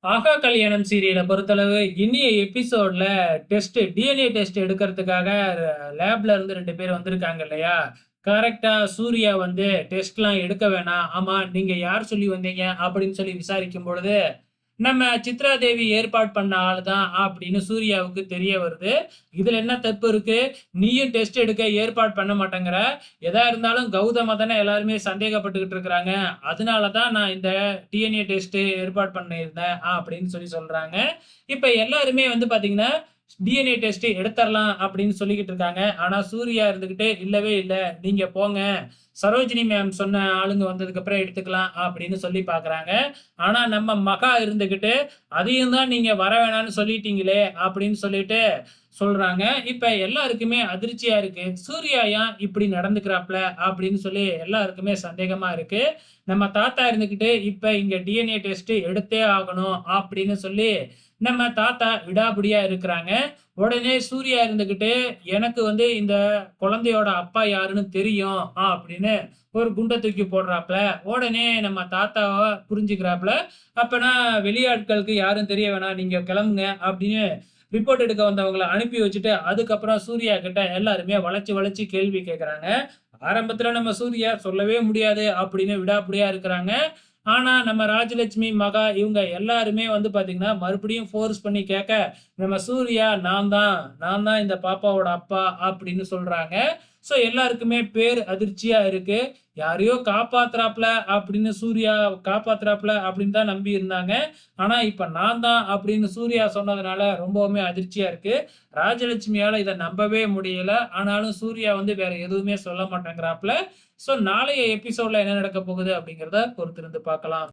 ஆகா கல்யாணம் சீரியல பொறுத்தளவு இன்னிய எபிசோட்ல டிஎன்ஏ டெஸ்ட் எடுக்கிறதுக்காக லேப்ல இருந்து 2 பேர் வந்திருக்காங்க இல்லையா? கரெக்ட்டா சூர்யா வந்து டெஸ்ட்லாம் எடுக்க வேணாம். ஆமா, நீங்க யார் சொல்லி வந்தீங்க? அப்படின்னு சொல்லி விசாரிக்கும் பொழுது, நம்ம சித்ரா தேவி ஏற்பாடு பண்ண ஆளு தான் அப்படின்னு சூர்யாவுக்கு தெரிய வருது. இதுல என்ன தப்பு இருக்கு? நீயும் டெஸ்ட் எடுக்க ஏற்பாடு பண்ண மாட்டேங்கிற. எதா இருந்தாலும் கௌதம தானே எல்லாருமே சந்தேகப்பட்டுக்கிட்டு இருக்கிறாங்க. அதனால தான் நான் இந்த டிஎன்ஏ டெஸ்ட் ஏற்பாடு பண்ணியிருந்தேன் அப்படின்னு சொல்லி சொல்றாங்க. இப்ப எல்லாருமே வந்து பாத்தீங்கன்னா, டிஎன்ஏ டெஸ்ட் எடுத்தரலாம் அப்படின்னு சொல்லிக்கிட்டு இருக்காங்க. ஆனா சூர்யா இருந்துகிட்டு, இல்லவே இல்ல. நீங்க போங்க. சரோஜினி மேம் சொன்ன ஆளுங்க வந்ததுக்கு அப்புறம் எடுத்துக்கலாம் அப்படின்னு சொல்லி பார்க்குறாங்க. ஆனா நம்ம மகா இருந்துகிட்டு, அதையும் தான் நீங்க வர வேணாம்னு சொல்லிட்டீங்களே அப்படின்னு சொல்லிட்டு சொல்றாங்க. இப்ப எல்லாருக்குமே அதிர்ச்சியா இருக்கு. சூர்யா ஏன் இப்படி நடந்துக்கிறாப்ல அப்படின்னு சொல்லி எல்லாருக்குமே சந்தேகமா இருக்கு. நம்ம தாத்தா இருந்துகிட்டு, இப்ப இங்க டிஎன்ஏ டெஸ்ட் எடுத்தே ஆகணும் அப்படின்னு சொல்லி நம்ம தாத்தா விடாப்பிடியா இருக்கிறாங்க. உடனே சூர்யா இருந்துகிட்டு, எனக்கு வந்து இந்த குழந்தையோட அப்பா யாருன்னு தெரியும் அப்படின்னு ஒரு குண்ட தூக்கி போடுறாப்ல. உடனே நம்ம தாத்தாவ புரிஞ்சுக்கிறாப்ல. அப்பன்னா வெளியாட்களுக்கு யாரும் தெரிய வேணாம். நீங்க கிளம்புங்க அப்படின்னு ரிப்போர்ட் எடுக்க வந்தவங்கள அனுப்பி வச்சுட்டு, அதுக்கப்புறம் சூர்யா கிட்ட எல்லாருமே வளைச்சு வளைச்சு கேள்வி கேட்கறாங்க. ஆரம்பத்துல நம்ம சூர்யா சொல்லவே முடியாது அப்படின்னு விடாப்பிடியா இருக்கிறாங்க. ஆனா நம்ம ராஜலட்சுமி, மகா இவங்க எல்லாருமே வந்து பாத்தீங்கன்னா, மறுபடியும் ஃபோர்ஸ் பண்ணி கேட்க, நம்ம சூர்யா நான் தான் இந்த பாப்பாவோட அப்பா அப்படின்னு சொல்றாங்க. ஸோ எல்லாருக்குமே அதிர்ச்சியா இருக்கு. யாரையோ காப்பாத்துறாப்ல அப்படின்னு சூர்யா காப்பாத்துறாப்ல அப்படின்னு தான் நம்பி இருந்தாங்க. ஆனா இப்ப நான் தான் அப்படின்னு சூர்யா சொன்னதுனால ரொம்பவுமே அதிர்ச்சியா இருக்கு. ராஜலட்சுமியால இத நம்பவே முடியல. ஆனாலும் சூர்யா வந்து வேற எதுவுமே சொல்ல மாட்டேங்கிறாப்ல. ஸோ நாளைய எபிசோட்ல என்ன நடக்கப் போகுது அப்படிங்கிறத பொறுத்திருந்து பார்க்கலாம்.